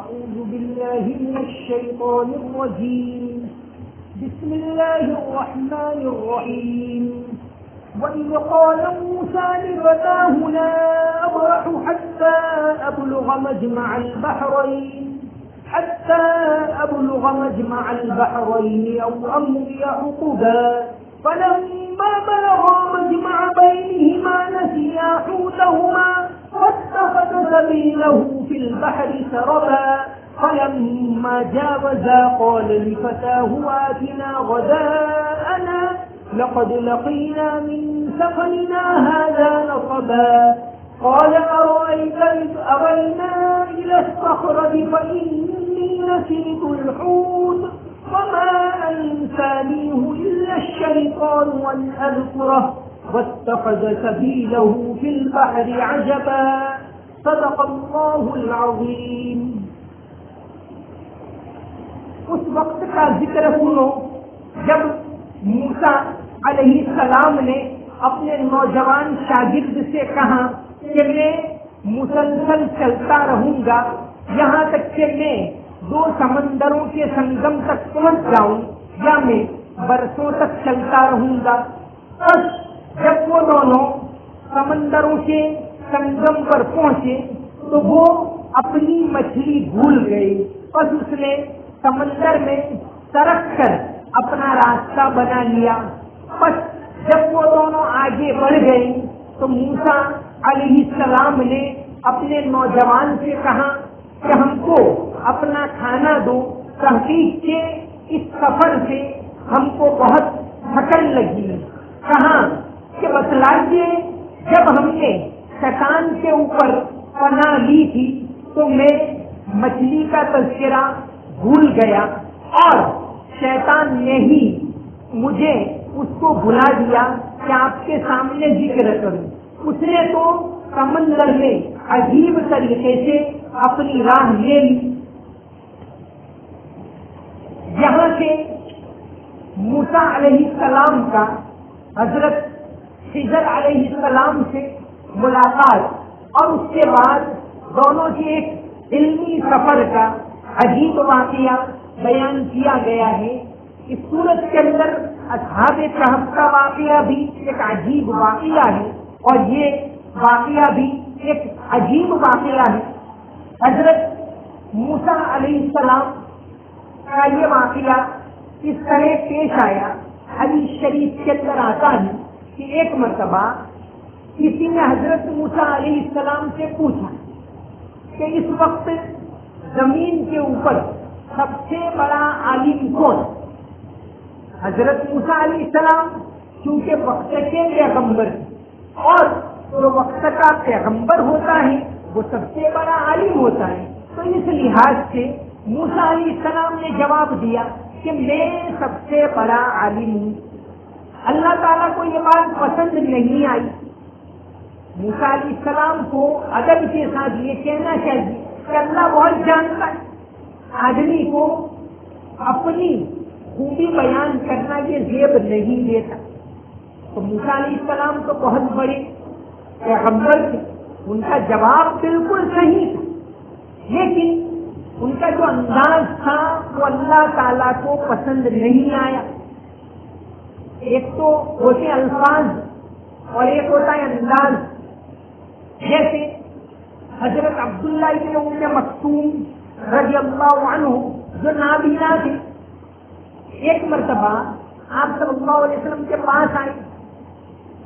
أعوذ بالله من الشيطان الرجيم. بسم الله الرحمن الرحيم. وإذ قال موسى لفتاه لا أبرح حتى أبلغ مجمع البحرين أو أمضي حقبا فلما بلغا مجمع بينهما نسيا حوتهما واتخذ سبيله في البحر سربا فلما جاوزا قال لفتاه آتنا غداءنا لقد لقينا من سفرنا هذا نصبا قال أرأيت إذ أوينا إلى الصخرة فإني نسيت الحوت وما أنسانيه إلا الشيطان أن أذكره واتخذ سبيله في البحر عجبا صدق الله العظيم. اس وقت کا ذکر سنو جب موسیٰ علیہ السلام نے اپنے نوجوان شاگرد سے کہا کہ میں مسلسل چلتا رہوں گا یہاں تک کہ میں 2 سمندروں کے سنگم تک پہنچ جاؤں یا میں برسوں تک چلتا رہوں گا. بس جب وہ دونوں سمندروں کے سنگم پر پہنچے تو وہ اپنی مچھلی بھول گئی. بس اس نے سمندر میں سرک کر اپنا راستہ بنا لیا. بس جب وہ دونوں آگے بڑھ گئے تو موسیٰ علیہ السلام نے اپنے نوجوان سے کہا کہ ہم کو اپنا کھانا دو، تحقیق کے اس سفر سے ہم کو بہت تھکن لگی. کہا کہ بتلائیے جب ہم نے چٹان کے اوپر پناہ لی تھی تو میں مچھلی کا تذکرہ بھول گیا اور شیطان نے ہی مجھے اس کو بھلا دیا کہ آپ کے سامنے ذکر کروں. اس نے تو سمندر میں عجیب طریقے سے اپنی راہ لے لی. یہاں سے موسیٰ علیہ السلام کا حضرت خضر علیہ السلام سے ملاقات اور اس کے بعد دونوں کے ایک علمی سفر کا عجیب واقعہ بیان کیا گیا ہے. اس سورت کے اندر اصحاب کہف کا واقعہ بھی ایک عجیب واقعہ ہے اور یہ واقعہ بھی ایک عجیب واقعہ ہے. حضرت موسیٰ علیہ السلام کا یہ واقعہ اس طرح پیش آیا. حدیث شریف کے اندر آتا ہے کہ ایک مرتبہ کسی نے حضرت موسیٰ علیہ السلام سے پوچھا کہ اس وقت زمین کے اوپر سب سے بڑا عالم کون؟ حضرت موسیٰ علیہ السلام چونکہ وقت کے پیغمبر اور جو وقت کا پیغمبر ہوتا ہے وہ سب سے بڑا عالم ہوتا ہے، تو اس لحاظ سے موسیٰ علیہ السلام نے جواب دیا کہ میں سب سے بڑا عالم ہوں. اللہ تعالیٰ کو یہ بات پسند نہیں آئی. موسیٰ علیہ السلام کو ادب کے ساتھ یہ کہنا چاہیے کہ اللہ بہت جانتا ہے. آدمی کو اپنی خوبی بیان کرنا یہ زیب نہیں دیتا. تو موسیٰ علیہ السلام تو بہت بڑے پیغمبر تھے، ان کا جواب بالکل صحیح تھا، لیکن ان کا جو انداز تھا وہ اللہ تعالیٰ کو پسند نہیں آیا. ایک تو ہوتے الفاظ اور ایک ہوتا ہے انداز. جیسے حضرت عبداللہ ابن ام مکتوم رضی اللہ عنہ جو نابینا تھے، ایک مرتبہ آپ صلی اللہ علیہ وسلم کے پاس آئے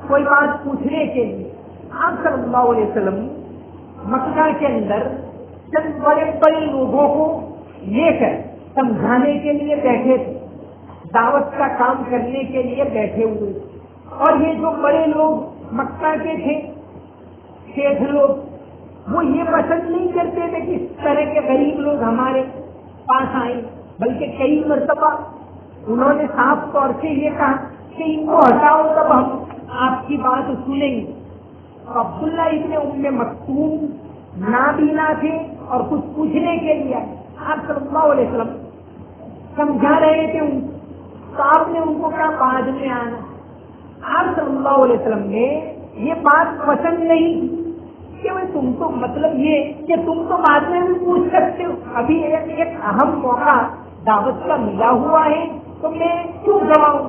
کوئی بات پوچھنے کے لیے. آپ صلی اللہ علیہ وسلم مکہ کے اندر چند بڑے بڑے لوگوں کو لے کر سمجھانے کے لیے بیٹھے تھے، دعوت کا کام کرنے کے لیے بیٹھے ہوئے. اور یہ جو بڑے لوگ مکہ کے تھے، شیخ لوگ، وہ یہ پسند نہیں کرتے تھے کہ اس طرح کے غریب لوگ ہمارے پاس آئیں، بلکہ کئی مرتبہ انہوں نے صاف طور سے یہ کہا کہ ان کو ہٹاؤ تب ہم آپ کی بات سنیں گے. عبداللہ ابن ام مکتوم نابینا تھے اور کچھ پوچھنے کے لیے آپ صلی اللہ علیہ وسلم سمجھا رہے تھے تو آپ نے ان کو کہا بعد میں آنا. آپ صلی اللہ علیہ وسلم نے یہ بات پسند نہیں کہ وہ تم تم تو مطلب یہ کہ تم تو بعد میں بھی پوچھ سکتے ہو، ابھی ایک اہم موقع دعوت کا ملا ہوا ہے تو میں کیوں گواؤں؟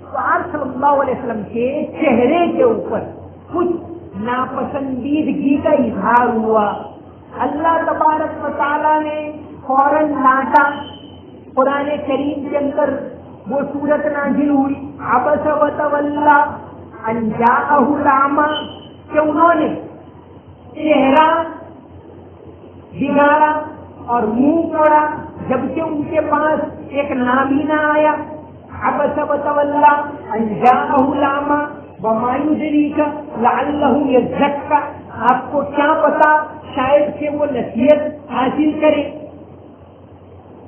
تو آپ صلی اللہ علیہ وسلم کے چہرے کے اوپر کچھ ناپسندیدگی کا اظہار ہوا. اللہ تبارک و تعالیٰ نے فوراً ڈانٹا. قرآن کریم کے اندر وہ سورت نازل ہوئی عبس وتولی ان جاءہ الاعمی کہ انہوں نے چہرہ بگاڑا اور منہ موڑا جبکہ ان کے پاس ایک نابینا آیا. عبس وتولی ان جاءہ الاعمی وما یدریک لعلہ یزکیٰ. آپ کو کیا پتا شاید کہ وہ نصیحت حاصل کرے،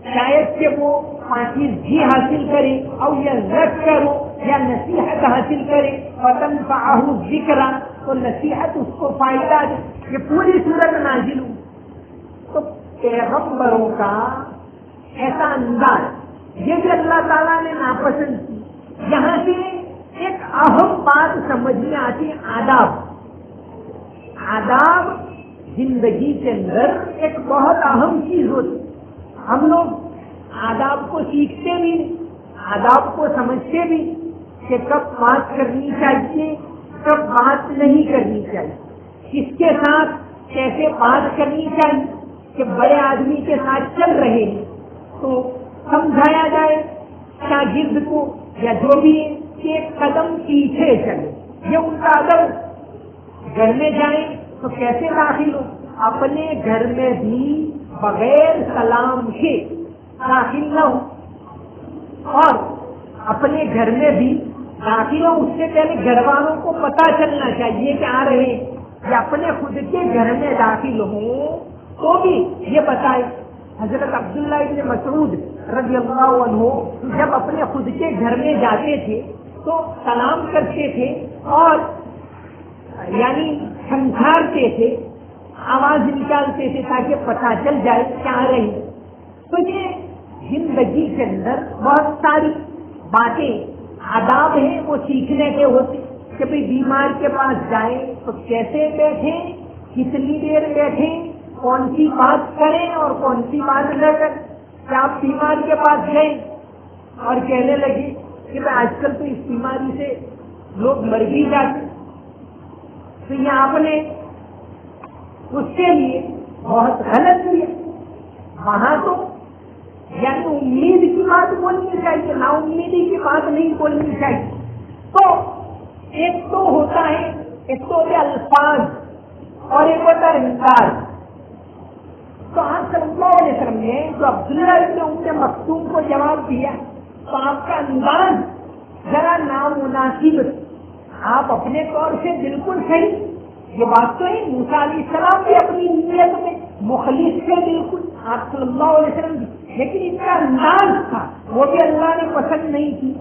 شاید کہ وہ پاکیزگی حاصل کرے، اور یذکر یا نصیحت حاصل کرے، فتنفعہ الذکر تو نصیحت اس کو فائدہ دے. یہ پوری صورت نازل ہو. تو پیغمبروں کا ایسا انداز یہ بھی اللہ تعالیٰ نے ناپسند کی. یہاں سے ایک اہم بات سمجھ میں آتی ہے، آداب. آداب زندگی کے اندر ایک بہت اہم چیز ہوتی. ہم لوگ آداب کو سیکھتے بھی، آداب کو سمجھتے بھی کہ کب بات کرنی چاہیے، کب بات نہیں کرنی چاہیے، کس کے ساتھ کیسے بات کرنی چاہیے. کہ بڑے آدمی کے ساتھ چل رہے ہیں تو سمجھایا جائے شاگرد کو یا جو بھی کہ ایک قدم پیچھے چلے، یہ ان کا ادب. گھر میں جائیں تو کیسے داخل ہو؟ اپنے گھر میں بھی بغیر سلام کے داخل نہ ہو، اور اپنے گھر میں بھی داخل ہو اس سے پہلے گھر والوں کو پتہ چلنا چاہیے کہ آ رہے ہیں. یا اپنے خود کے گھر میں داخل ہوں تو بھی یہ بتائے. حضرت عبداللہ ابن مسعود رضی اللہ عنہ جب اپنے خود کے گھر میں جاتے تھے تو سلام کرتے تھے اور یعنی کھنکھارتے تھے، آواز نکالتے تھے تاکہ پتہ چل جائے کیا آ رہی. تو یہ زندگی کے اندر بہت ساری باتیں آداب ہیں وہ سیکھنے کے ہوتے. کہ بھئی بیمار کے پاس جائیں تو کیسے بیٹھیں، کتنی دیر بیٹھیں، کون سی بات کریں اور کون سی بات نہ کریں. کیا آپ بیمار کے پاس گئے اور کہنے لگے کہ میں آج کل تو اس بیماری سے لوگ مر بھی جاتے، تو یہ آپ نے اس کے لیے بہت غلط کیا. وہاں تو یعنی امید کی بات بولنی چاہیے، نا امیدی کی بات نہیں بولنی چاہیے. تو ایک تو ہوتا ہے، ایک تو ہوتے الفاظ اور ایک ہوتا ہے انداز. تو آپ صلی اللہ علیہ وسلم نے جو عبداللہ ابن ام مکتوم کو جواب دیا تو آپ کا انداز ذرا نامناسب. آپ اپنے طور سے بالکل صحیح، یہ بات تو ہے. موسیٰ علیہ السلام بھی اپنی نیت میں مخلص سے بالکل آپ صلی اللہ علیہ وسلم بھی، لیکن ان کا انداز تھا وہ بھی اللہ نے پسند نہیں کی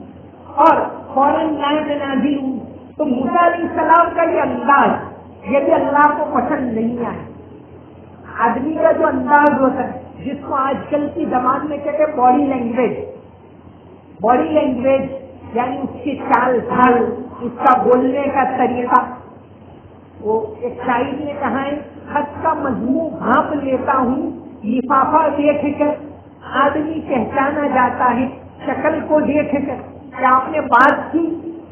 اور فوراً نازل ہوئی. تو موسیٰ علیہ السلام کا یہ انداز یہ بھی اللہ کو پسند نہیں آیا. آدمی کا جو انداز ہوتا ہے جس کو آج کل کی زبان میں کہتے ہیں باڈی لینگویج، باڈی لینگویج یعنی اس کی چال ڈھال، اس کا بولنے کا طریقہ. وہ ایک شاعر نے کہا ہے خط کا مضمون بھانپ لیتا ہوں لفافہ دیکھ کر، آدمی پہچانا جاتا ہے شکل کو دیکھ کر. کیا آپ نے بات کی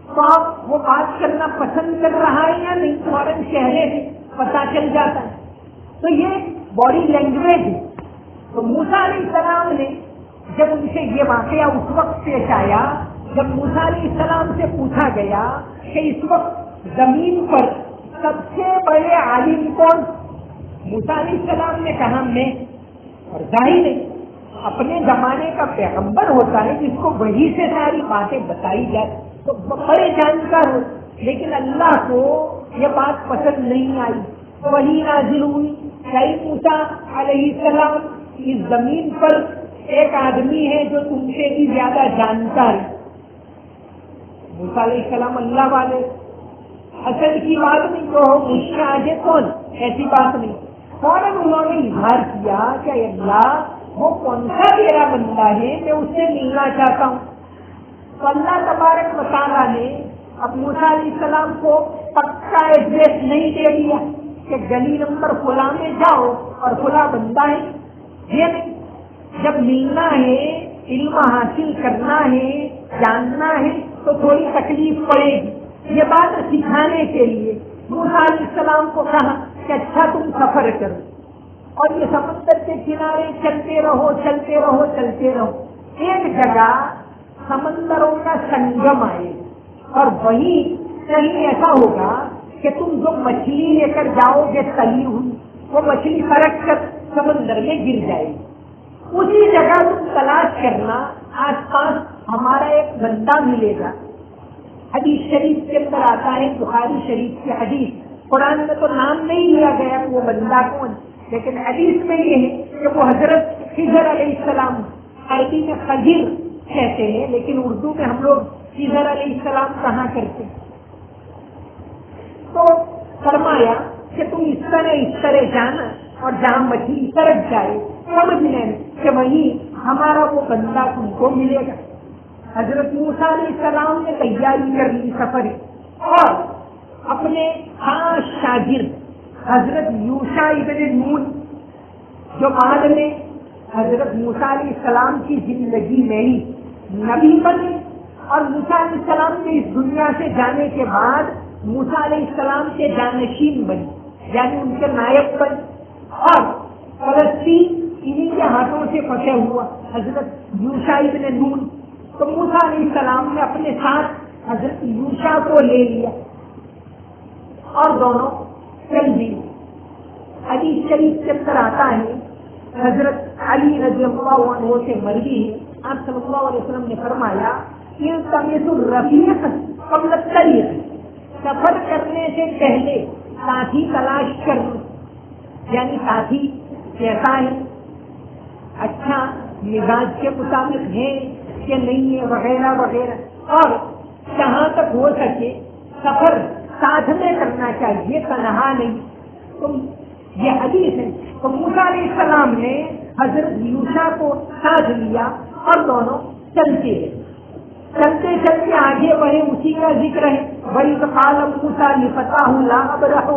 تو آپ وہ بات کرنا پسند کر رہا ہے یا نہیں، فوراً چہرے سے پتہ چل جاتا ہے. تو یہ باڈی لینگویج ہے. تو موسیٰ علیہ السلام نے جب ان سے یہ واقعہ اس وقت پیش آیا جب موسیٰ علیہ السلام سے پوچھا گیا کہ اس وقت زمین پر سب سے بڑے عالم کون؟ موسیٰ علیہ السلام نے کہا میں. اور ظاہر ہے اپنے زمانے کا پیغمبر ہوتا ہے جس کو وحی سے ساری باتیں بتائی جائے تو بڑے جانکار ہو، لیکن اللہ کو یہ بات پسند نہیں آئی. وحی نازل ہوئی کہ موسیٰ علیہ السلام اس زمین پر ایک آدمی ہے جو تم سے بھی زیادہ جانتا ہے. موسیٰ علیہ السلام اللہ والے، حسد کی بات نہیں تو مجھ سے آگے کون، ایسی بات نہیں. فوراً انہوں نے اظہار کیا کہ اللہ وہ کون سا میرا بندہ ہے میں اس سے ملنا چاہتا ہوں. تو اللہ تبارک و تعالیٰ نے اب موسیٰ علیہ السلام کو پکا ایڈریس نہیں دے دیا کہ گلی نمبر فلاں میں جاؤ اور فلاں بندہ ہے، یہ نہیں. جب ملنا ہے، علم حاصل کرنا ہے، جاننا ہے تو تھوڑی تکلیف پڑے گی. یہ بات سکھانے کے لیے موسیٰ علیہ السلام کو کہا کہ اچھا تم سفر کرو اور یہ سمندر کے کنارے چلتے رہو چلتے رہو چلتے رہو. ایک جگہ سمندروں کا سنگم آئے اور وہیں کہیں ایسا ہوگا کہ تم جو مچھلی لے کر جاؤ گے تلی ہوئی، وہ مچھلی فرق کر سمندر میں گر جائے گی. اسی جگہ تم تلاش کرنا، آس پاس ہمارا ایک بندہ ملے گا. حدیث شریف کے اندر آتا ہے، بخاری شریف کی حدیث، قرآن میں تو نام نہیں لیا گیا وہ بندہ کون، لیکن حدیث میں یہ ہے کہ وہ حضرت خضر علیہ السلام، عربی میں خضر کہتے ہیں لیکن اردو میں ہم لوگ خضر علیہ السلام کہاں کرتے ہیں. تو فرمایا کہ تم اس طرح جانا اور جہاں مچھلی سرک جائے سمجھ لیں کہ وہیں ہمارا وہ بندہ تم کو ملے گا. حضرت موسیٰ علیہ السلام نے تیاری کر لی سفر اور اپنے خاص شاگرد حضرت یوشع ابن نون، جو بعد میں حضرت موسیٰ علیہ السلام کی زندگی میں ہی نبی بنے اور موسیٰ علیہ السلام کے اس دنیا سے جانے کے بعد موسیٰ علیہ السلام کے جانشین بنے، یعنی ان کے نائب بنے. اور فلسطین انہی کے ہاتھوں سے فتح ہوا حضرت یوشع ابن نون. تو موسیٰ علیہ السلام نے اپنے ساتھ حضرت یوشع کو لے لیا اور دونوں چل دیے. حدیث شریف کے اندر آتا ہے، حضرت علی رضی اللہ عنہ سے مروی ہے، آپ صلی اللہ علیہ وسلم نے فرمایا التمسوا الرفیق قبل الطریق، سفر کرنے سے پہلے ساتھی تلاش کرنا، یعنی ساتھی کیسا ہے، اچھا مزاج کے مطابق ہے کہ نہیں ہے، وغیرہ وغیرہ. اور جہاں تک ہو سکے سفر ساتھ میں کرنا چاہیے، تنہا نہیں. تم یہ حدیث ہے. تو موسیٰ علیہ السلام نے حضرت یوشع کو ساتھ لیا اور دونوں چلتے رہے. چلتے چلتے آگے بڑھے، اسی کا ذکر ہے وَإِذْ قَالَ مُوسَىٰ لِفَتَاهُ لَا أَبْرَحُ.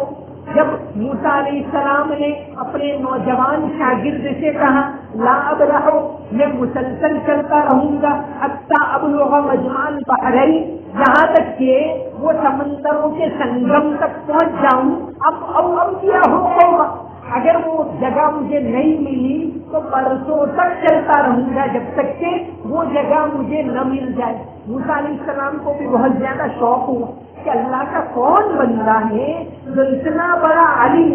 جب موسیٰ علیہ السلام نے اپنے نوجوان شاگرد سے کہا لا ابرح، میں مسلسل چلتا رہوں گا حتی ابلغ مجمع البحرین، یہاں تک کہ وہ سمندروں کے سنگم تک پہنچ جاؤں. اب کیا ہوگا، اگر وہ جگہ مجھے نہیں ملی تو برسوں تک چلتا رہوں گا جب تک کہ وہ جگہ مجھے نہ مل جائے. موسیٰ علیہ السلام کو بھی بہت زیادہ شوق ہوا کہ اللہ کا کون بندہ ہے جو اتنا بڑا عالم.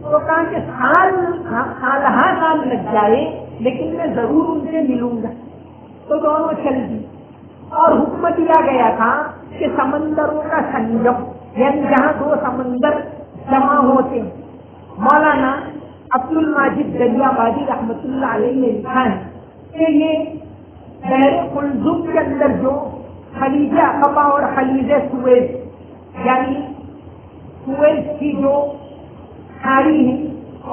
تو کہا کہ سال لگ جائے لیکن میں ضرور ان سے ملوں گا. تو دونوں چل دی اور حکم دیا گیا تھا کہ سمندروں کا سنگم، یعنی جہاں دو سمندر جمع ہوتے ہیں. مولانا عبد الماجد دریابادی رحمۃ اللہ علیہ نے لکھا ہے کہ یہ بحر قلزم کے اندر جو خلیج عقبہ اور خلیج سویز، یعنی سویز کی جو کھاڑی ہے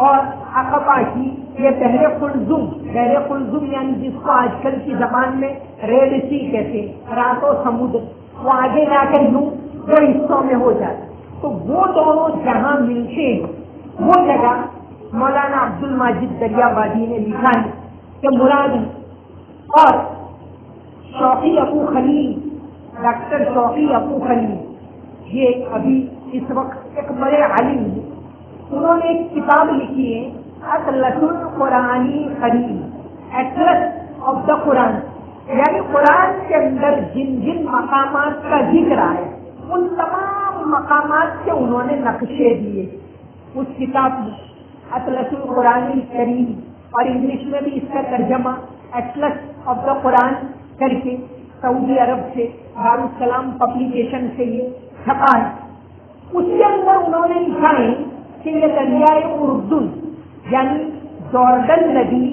اور عقبہ کی یہ بحر قلزم یعنی جس کو آج کل کی زبان میں ریڈ سی کہتے ہیں، رات و سمندر، وہ آگے جا کر یوں دو حصوں میں ہو جاتا. تو وہ دونوں جہاں ملتے ہیں وہ جگہ مولانا عبد الماجد دریابادی نے لکھا ہے کہ مراد ہے. اور شوقی ابو خلیل، ڈاکٹر شوقی ابو خلیل، یہ ابھی اس وقت ایک بڑے عالم ہیں. انہوں نے ایک کتاب لکھی ہے اطلس القرآنی خلیل، ایٹلس آف دا قرآن، یعنی قرآن کے اندر جن جن مقامات کا ذکر آیا ان تمام مقامات کے انہوں نے نقشے دیے اس کتاب میں، اطلس القرآنی کریم. اور انگلش میں بھی اس کا ترجمہ ایٹلس آف دا قرآن کر کے سعودی عرب سے دارالسلام پبلیکیشن سے یہ چھپا ہے. اس کے اندر انہوں نے لکھا ہے کہ یہ دریائے اردن یعنی جارڈن ندی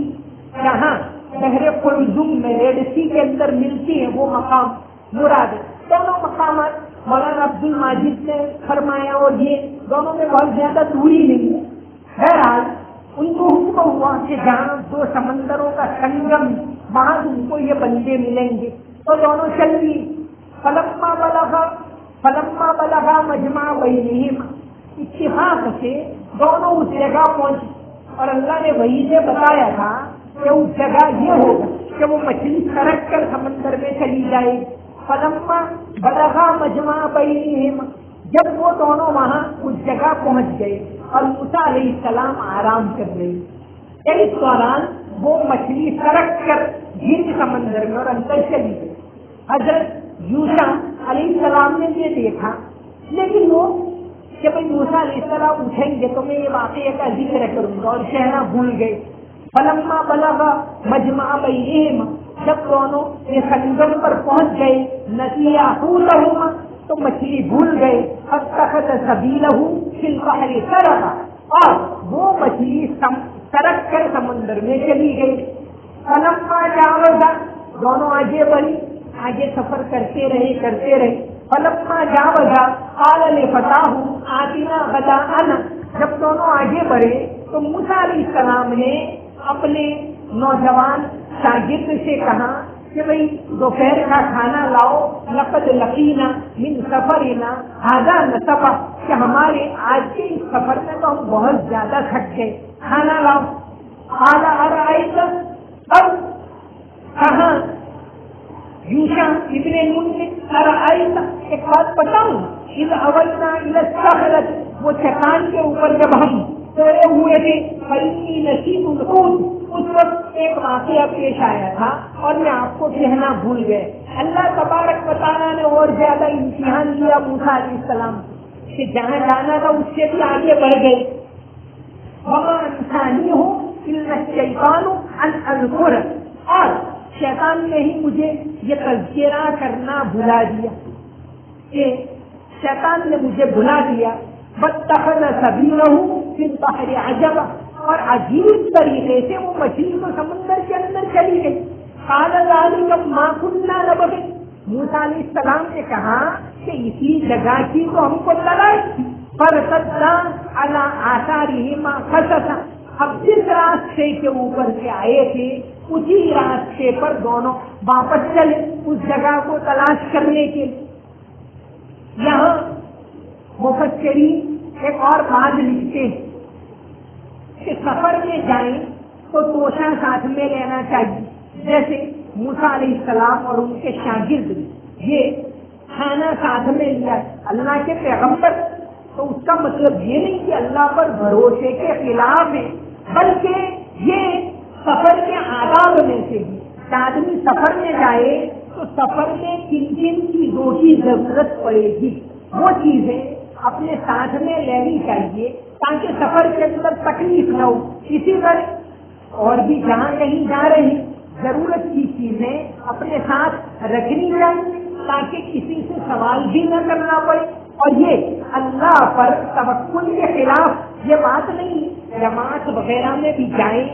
جہاں بحر قلزم میں ریڈ سی کے اندر ملتی ہے وہ مقام مراد ہے. دونوں مقامات مولانا عبد الماجد نے فرمایا اور یہ دونوں میں بہت زیادہ دوری نہیں ہے. بہرحال ان کو حکم ہوا کہ جہاں دو سمندروں کا سنگم وہاں ان کو یہ بندے ملیں گے. تو دونوں چل دیے. فلما بلغا مجمع بینہما، اتفاق سے دونوں اس جگہ پہنچے اور اللہ نے وہی سے بتایا تھا کہ اس جگہ یہ ہوگا کہ وہ مچھلی سرک کر سمندر میں چلی جائے. فلما بلغا مجمع بینہما، جب وہ دونوں وہاں اس جگہ پہنچ گئے اور موسیٰ علیہ السلام آرام کر رہے، اس دوران وہ مچھلی سرک کر گر سمندر میں اور اندر چلی گئی. حضرت یوشع علیہ السلام نے یہ دیکھا، لیکن وہ کہ بھائی موسیٰ علیہ السلام اٹھیں گے تو میں یہ واقعے کا ذکر کروں گا، اور کہنا بھول گئے. فلما بلغا مجمع بینہما، جب دونوں یہ سنگم پر پہنچ گئے، نسیا حوتہما، تو مچھلی بھول گئے. فاتخذ سبیلہ فی البحر سربا، اور وہ مچھلی سرک کر سمندر میں چلی گئی. فلما جاوزا، دونوں آگے بڑھی، آگے سفر کرتے رہے. فلما جاوزا قال لفتاہ آتنا غداءنا، جب دونوں آگے بڑھے تو موسیٰ علیہ السلام نے اپنے نوجوان شاگرد سے کہا کہ بھئی دوپہر کا کھانا لاؤ. لقد لقینا من سفرنا ھذا نصبا، کہ ہمارے آج کے اس سفر میں تو ہم بہت زیادہ تھک گئے، کھانا لاؤ. قال ارأیت، اب کہاں یوشع ابن نون نے ارأیت، ایک بات بتاؤں، اذ اوینا الی الصخرۃ، وہ چٹان کے اوپر جب ہم سوئے ہوئے تھے، فإنی نسیت الحوت، اس وقت ایک واقعہ پیش آیا تھا اور میں آپ کو کہنا بھول گئے. اللہ تبارک و تعالیٰ نے اور زیادہ امتحان لیا موسیٰ علیہ السلام کہ جہاں جانا تھا اس سے بھی آگے بڑھ گئے. وما انسانیہ الا الشیطان ان اذکر، اور شیطان نے ہی مجھے یہ تذکرہ کرنا بھلا دیا، کہ شیطان نے مجھے بھلا دیا. واتخذ سبیلہ فی البحر عجبا، اور عجیب طریقے سے وہ مچھلی کو سمندر کے اندر چلی گئی. قال ذلک ما کنا نبغی، موسیٰ علیہ السلام نے کہا کہ اسی جگہ کی تو ہم کو تلاش تھی. فرتدا علی آثارہما قصصا، اب جس راستے کے اوپر سے آئے تھے اسی راستے پر دونوں واپس چلے اس جگہ کو تلاش کرنے کے. یہاں مفسرین ایک اور بات لکھتے ہیں کہ سفر میں جائیں تو توشہ ساتھ میں لینا چاہیے. جیسے موسیٰ علیہ السلام اور ان کے شاگرد یہ کھانا ساتھ میں لیا اللہ کے پیغمبر، تو اس کا مطلب یہ نہیں کہ اللہ پر بھروسے کے خلاف ہے، بلکہ یہ سفر کے آداب میں سے بھی کہ آدمی سفر میں جائے تو سفر میں کن کن چیزوں کی ضرورت پڑے گی، وہ چیزیں اپنے ساتھ میں لینی چاہیے تاکہ سفر کے اندر تکلیف نہ ہو. اسی طرح اور بھی جہاں کہیں جا رہے ہیں ضرورت کی چیزیں اپنے ساتھ رکھنی چاہیے تاکہ کسی سے سوال بھی نہ کرنا پڑے. اور یہ اللہ پر توکل کے خلاف یہ بات نہیں. جماعت وغیرہ میں بھی جائیں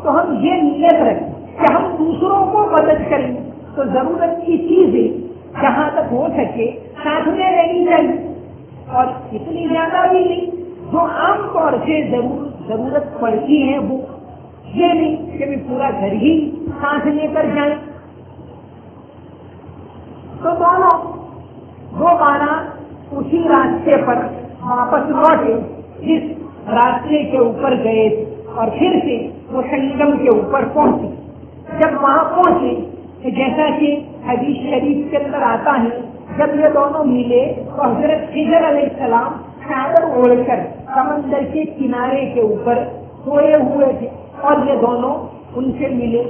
تو ہم یہ نیت رکھیں کہ ہم دوسروں کو مدد کریں، تو ضرورت کی چیزیں جہاں تک ہو سکے ساتھ میں رہنی چاہیے، اور اتنی زیادہ بھی نہیں جو عام طور سے ضرورت پڑتی ہے وہ، یہ نہیں کہ بھی پورا گھر ہی ساتھ لے کر جائیں. تو دونوں دوبارہ اسی راستے پر واپس لوٹے جس راستے کے اوپر گئے تھے، اور پھر سے وہ سنگم کے اوپر پہنچے. جب وہاں پہنچے جیسا کہ حدیث شریف کے اندر آتا ہے، جب یہ دونوں ملے تو حضرت خضر علیہ السلام چادر اوڑھ کر سمندر کے کنارے کے اوپر سوئے ہوئے تھے اور یہ دونوں ان سے ملے.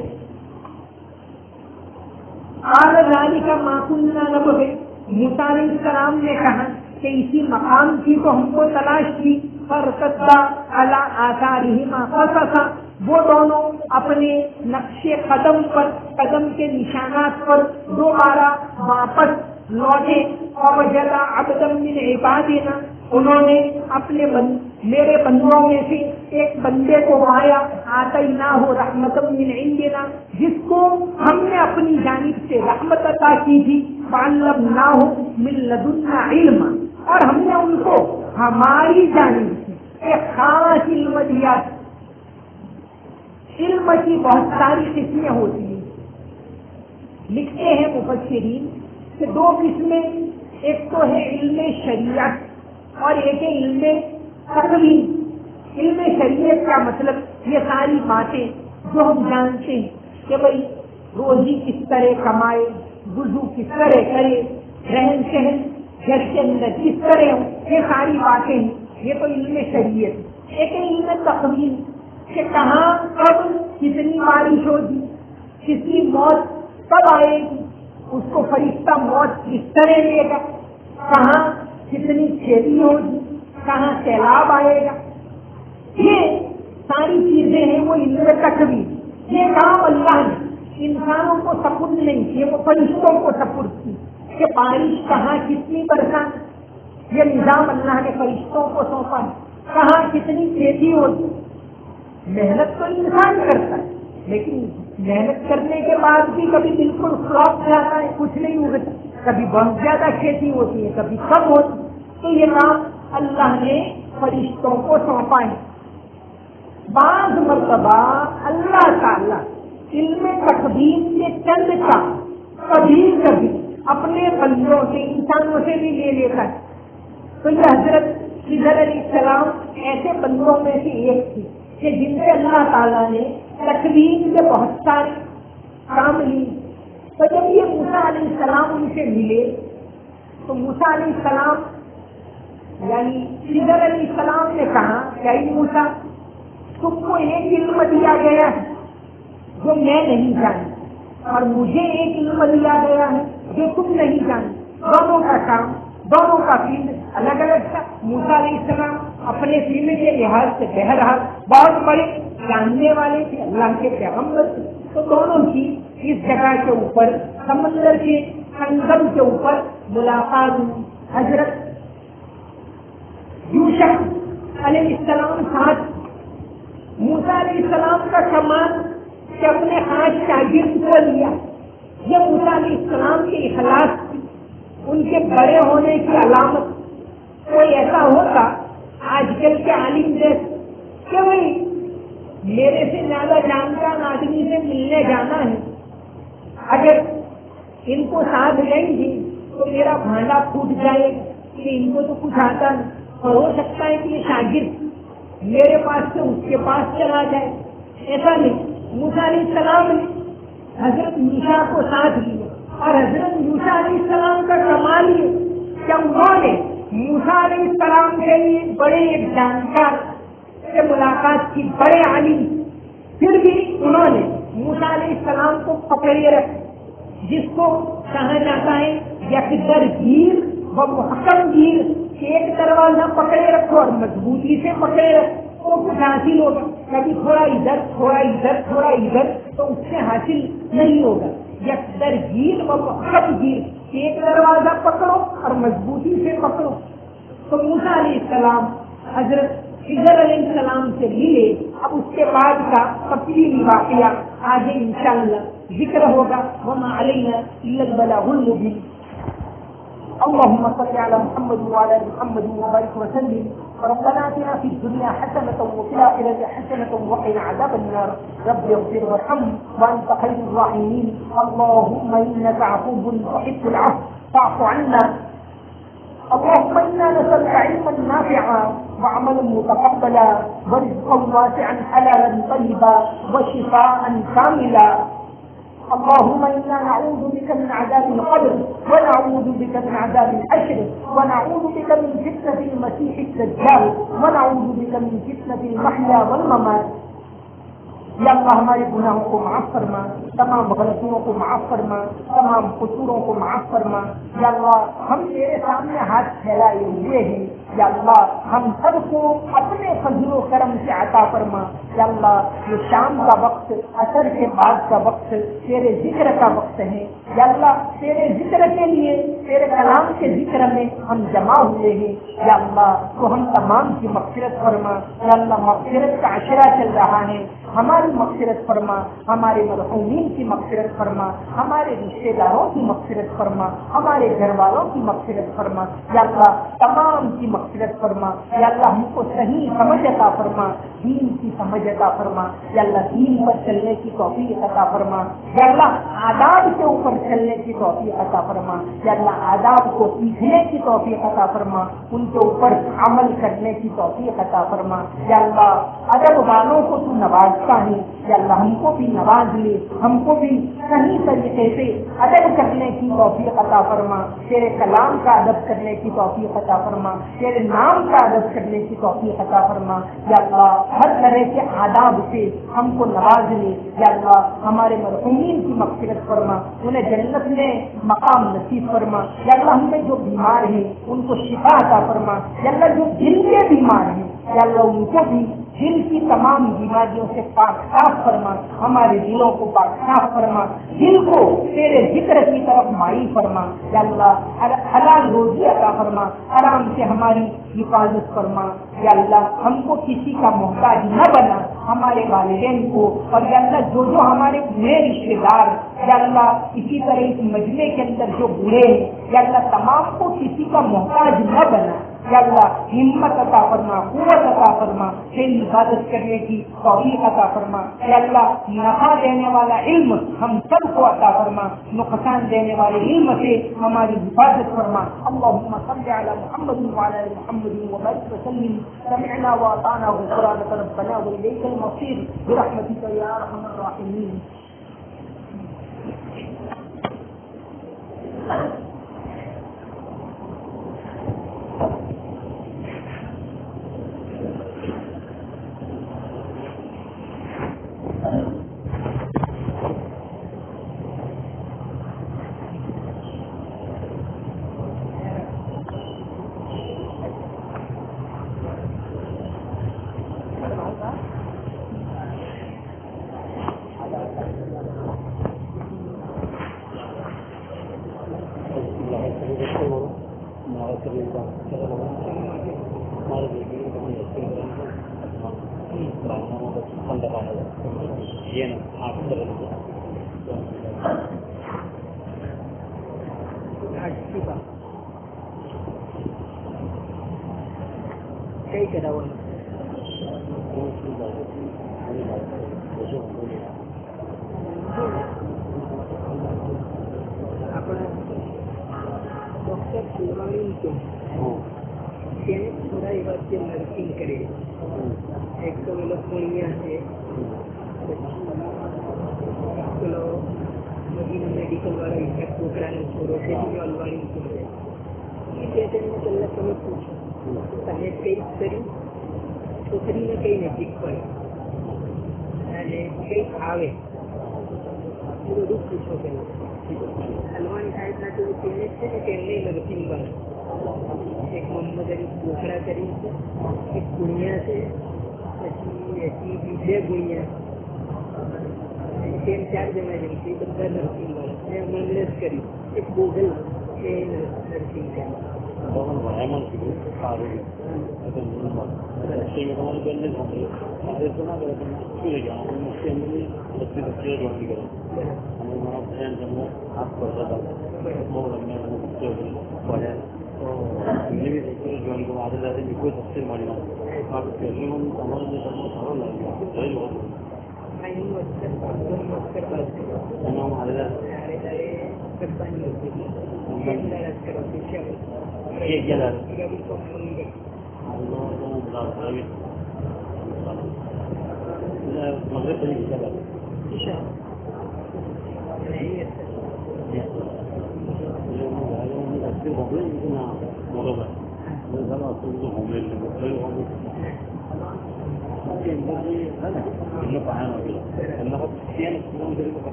ذالک ما کنا نبغی، موسیٰ علیہ السلام نے کہا کہ اسی مقام کی تو ہم کو تلاش تھی. فرتدا علی آثارہما قصصا، وہ دونوں اپنے نقش قدم پر، قدم کے نشانات پر دوبارہ واپس لوٹے. ووجد عبدا من عبادنا، انہوں نے اپنے میرے بندوں میں سے ایک بندے کو پایا. آتیناہ رحمتا من عندنا، جس کو ہم نے اپنی جانب سے رحمت عطا کی تھی. وعلمناہ من لدنا علما، اور ہم نے ان کو ہماری جانب سے ایک خاص علم دیا. علم کی بہت ساری قسمیں ہوتی ہیں. لکھتے ہیں مفسرین کہ دو قسمیں، ایک تو ہے علم شریعت اور ایک ہے علم تقویم. علم شریعت کا مطلب یہ ساری باتیں جو ہم جانتے ہیں کہ بھائی روزی کس طرح کمائے، وضو کس طرح کرے، رہن سہن گھر کے اندر کس طرح ہو، یہ ساری باتیں ہیں، یہ تو علم شریعت۔ ایک علم تقویم کہ کہاں کب کتنی بارش ہوگی، کتنی موت کب آئے گی، اس کو فرشتہ موت کس طرح لے گا، کہاں کتنی کھیتی ہوگی، کہاں سیلاب آئے گا، یہ ساری چیزیں ہیں وہ علم تقویم۔ یہ کام اللہ نے انسانوں کو سپرد نہیں کیے، وہ فرشتوں کو سپرد کی کہ بارش کہاں کتنی برسات، یہ نظام اللہ نے فرشتوں کو سونپا ہے۔ کہاں کتنی کھیتی ہوتی، محنت تو انسان کرتا ہے لیکن محنت کرنے کے بعد بھی کبھی بالکل فلاپ جاتا ہے، کچھ نہیں ہوتا، کبھی بہت زیادہ کھیتی ہوتی ہے، کبھی کم ہوتی، تو یہ کام اللہ نے فرشتوں کو سونپا ہے۔ بعض مرتبہ اللہ تعالیٰ علم تقدیم کے چند کا کبھی کبھی اپنے بندوں سے، انسانوں سے بھی لے لیتا ہے۔ تو یہ حضرت خضر علیہ السلام ایسے بندوں میں سے ایک تھی کہ جن سے اللہ تعالیٰ نے تقدیم کے بہت سارے کام لیے۔ تو جب یہ موسیٰ علیہ السلام ان سے ملے تو موسیٰ علیہ السلام یعنی خضر علیہ السلام نے کہا کہ اے موسیٰ، تم کو ایک علم دیا گیا ہے جو میں نہیں جانتا، اور مجھے ایک علم دیا گیا ہے جو تم نہیں جانتے، دونوں کا کام، دونوں کا فیلڈ الگ الگ تھا۔ موسیٰ علیہ السلام اپنے فیلڈ کے لحاظ سے بہرحال بہت بڑے جاننے والے تھے، اللہ کے پیغمبر تھے، تو دونوں کی اس جگہ کے اوپر سمندر کے سنگم کے اوپر ملاقات ہوئی۔ حضرت یوشع علیہ السلام ساتھ، موسیٰ علیہ السلام کا کمال کہ اپنے خاص شاگرد کو لیا، یہ موسیٰ علیہ السلام کے اخلاص کی، ان کے بڑے ہونے کی علامت۔ کوئی ایسا ہوتا آج کل کے عالم جیسے کہ بھائی میرے سے زیادہ جانکار آدمی سے ملنے جانا ہے، اگر ان کو ساتھ لیں گے تو میرا بھانڈا پھوٹ جائے کہ ان کو تو کچھ آتا نہیں، اور ہو سکتا ہے کہ یہ شاگرد میرے پاس سے اس کے پاس چلا جائے۔ ایسا نہیں، موسیٰ علیہ السلام نے حضرت یوشع کو ساتھ لیا، اور حضرت یوشع علیہ السلام کا کمال یہ کہ انہوں نے موسیٰ علیہ السلام کے لیے بڑے ایک جانکار سے ملاقات کی، بڑے عالم، پھر بھی انہوں نے موسیٰ علیہ السلام کو پکڑے رکھا، جس کو کہا جاتا ہے یکدر گیر و محکم گیر، ایک دروازہ پکڑے رکھو اور مضبوطی سے پکڑے رکھو تو کچھ حاصل ہوگا، کبھی تھوڑا ادھر تھوڑا ادھر تھوڑا ادھر تو اس سے حاصل نہیں ہوگا۔ یکدر گیر و محکم گیر، ایک دروازہ پکڑو اور مضبوطی سے پکڑو۔ تو موسیٰ علیہ السلام حضرت خضر علیہ السلام سے ملے، اب اس کے بعد کا تفصیلی واقعہ آگے انشاءاللہ ذکر ہوگا۔ وما علینا الا البلاغ المبین۔ اللهم صل على محمد وعلى ال محمد وبارك وسلم۔ ربنا آتنا في الدنيا حسنة وفي الآخرة حسنة وقنا عذاب النار۔ رب اغفر وارحم وأنت خير الراحمين۔ اللهم إنك عفو تحب العفو فاعف عنا۔ اللهم إنا نسألك علما نافعا وعملا متقبلا ورزقا واسعا حلالا طيبا وشفاء كاملا۔ اللهم إنا نعوذ بك من عذاب القبر ونعوذ بك من عذاب الحشر ونعوذ بك من فتنة المسيح الدجال ونعوذ بك من فتنة المحيا والممات۔ یا اللہ ہمارے گناہوں کو معاف فرما، تمام غلطیوں کو معاف فرما، تمام قصوروں کو معاف فرما۔ یا اللہ ہم تیرے سامنے ہاتھ پھیلائے ہوئے ہیں، یا اللہ ہم سب کو اپنے فضل و کرم سے عطا فرما۔ یا اللہ یہ شام کا وقت، عصر کے بعد کا وقت تیرے ذکر کا وقت ہے، یا اللہ تیرے ذکر کے لیے، تیرے کلام کے ذکر میں ہم جمع ہوئے ہیں، یا اللہ تو ہم تمام کی مغفرت فرما۔ یا اللہ مغفرت کا عشرہ چل رہا ہے، ہماری مغفرت فرما، ہمارے مرحومین کی مغفرت فرما، ہمارے رشتے داروں کی مغفرت فرما، ہمارے گھر والوں کی مغفرت فرما۔ یا اللہ تمام کی مغفرت فرما۔ یا اللہ ہم کو صحیح سمجھ عطا فرما، دین کی سمجھ عطا فرما، یا اللہ دین پر چلنے کی توفیق عطا فرما، یا اللہ آداب کے اوپر چلنے کی توفیق عطا فرما، یا اللہ آداب کو سیکھنے کی توفیق عطا فرما، ان کے اوپر عمل کرنے کی توفیق عطا فرما، یا اللہ ادب والوں کو تو نوازتا ہے، یا اللہ ہم کو بھی نواز لے، ہم کو بھی صحیح طریقے سے ادب کرنے کی توفیق عطا فرما، تیرے کلام کا ادب کرنے کی توفیق عطا فرما، تیرے نام کا ادب کرنے کی توفیق عطا فرما، یا اللہ ہر طرح کے آداب سے ہم کو نواز لے، یا اللہ ہمارے مرحومین کی مغفرت فرما، انہیں جنت میں مقام نصیب فرما، یا اللہ ہم میں جو بیمار ہیں ان کو شفا عطا فرما، یا اللہ جو دل کے بیمار ہیں یا اللہ ان کو بھی دل کی تمام بیماریوں سے پاک صاف فرما، ہمارے دلوں کو پاک صاف فرما، دل کو تیرے ذکر کی طرف مائل فرما، یا اللہ حلال روزی عطا فرما، حرام سے ہماری حفاظت فرما، یا اللہ ہم کو کسی کا محتاج نہ بنا، ہمارے والدین کو، اور یا اللہ جو جو ہمارے بوڑھے رشتے دار یا اللہ اسی طرح اس مجمع کے اندر جو بوڑھے ہیں یا اللہ تمام کو کسی کا محتاج نہ بنا، یا اللہ ہمت عطا فرما، قوت عطا فرما، تیری عبادت کرنے کی توفیق عطا فرما، یا اللہ نفع دینے والا علم ہم سب کو عطا فرما، نقصان دینے والے علم سے ہماری حفاظت فرما، اللہم صل علی محمد وعلی آل محمد وبارک وسلم، سمعنا واطعنا غفرانک ربنا والیک المصیر برحمتک یا ارحم الراحمین.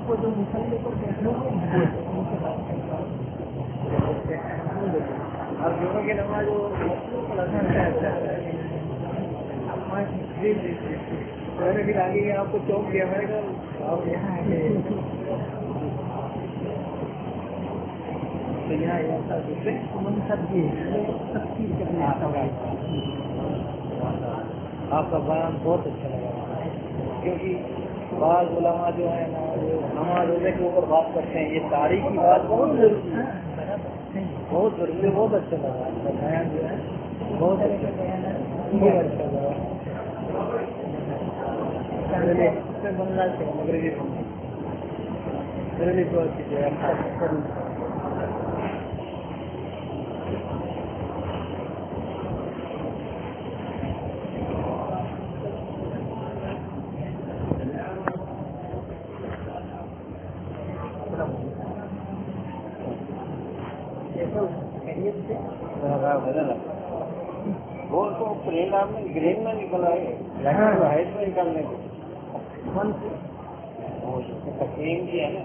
وہ جو مسلے کو دیکھنے میں اور دونوں کی نماز میں نے پھر آگے آپ کو چوک دیا میں نے کہا آپ یہاں آپ کا بیان بہت اچھا لگا کیونکہ بعض علماء جو ہے نا وہ نماز روزے کے اوپر بات کرتے ہیں، یہ تاریخی بات بہت ضروری ہے، بہت ضروری ہے، بہت اچھا لگا آپ کا بیان جو ہے بہت اچھا لگا۔ بنگال سے مغربی مغربی طور کی جو ہے وہ تو پلین آپ نے گرین میں نکلا ہے ہائٹ میں نکالنے کو تقسیم کی ہے نا،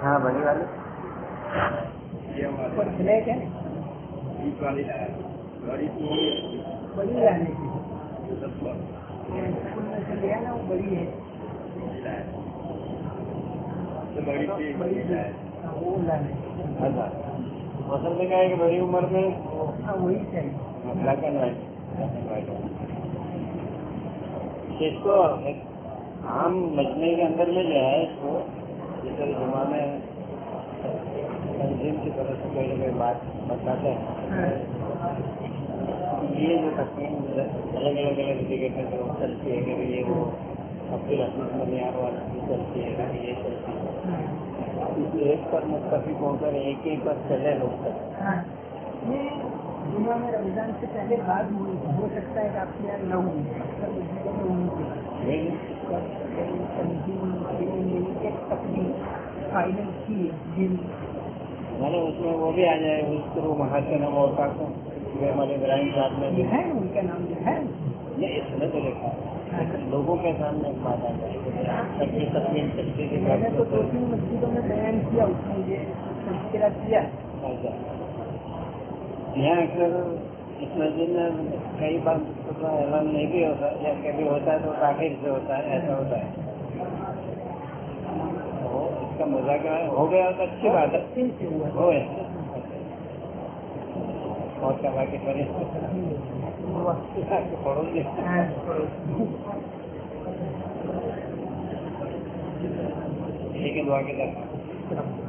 ہاں بڑی والی بلیک ہے بڑی لانے کی نا وہ بڑی ہے وہ لانے موسم میں کیا ہے کہ بڑی عمر میں وہی چاہیے بلیک اینڈ وائٹ اس کو عام مجمے کے اندر میں جو ہے اس کو جیسے جمعہ میں تنظیم کی طرف سے کوئی نہ کوئی بات بتاتے ہیں، یہ جو تقسیم الگ الگ جگہ پہ جو چلتی ہے کہ یہ وہ عبد الحفیظ معیار والا بھی چلتی ہے کہ یہ چلتی ہے، ایک پر متفق ہو کر ایک ہی پر چلے لوگ تک۔ یہ دنیا میں رمضان سے پہلے بعد ہو سکتا ہے کہ آپ کے یہاں نہ ہوں فائنل کی میں نے اس میں وہ بھی آ جائے اس کو محاسن موقع کو ہمارے ابراہیم صاحب میں جو ہے ان کا نام جو ہے یہ اس میں تو لکھا ہے لوگوں کے سامنے ایک بات آ جائے کہ تقسیم چلتی تھی، میں نے تو 2-3 مسجدوں میں بیان کیا اس میں یہ تذکرہ کیا یہاں اکثر اس مسجد میں کئی بار اعلان نہیں بھی ہوتا یا کبھی ہوتا ہے تو تاخیر سے ہوتا ہے، ایسا ہوتا ہے اس کا مذاکرہ ہو گیا تو اچھی بات ہے ہو اور کما کے کریں پڑھو گے ٹھیک ہے، دعا کے درخواست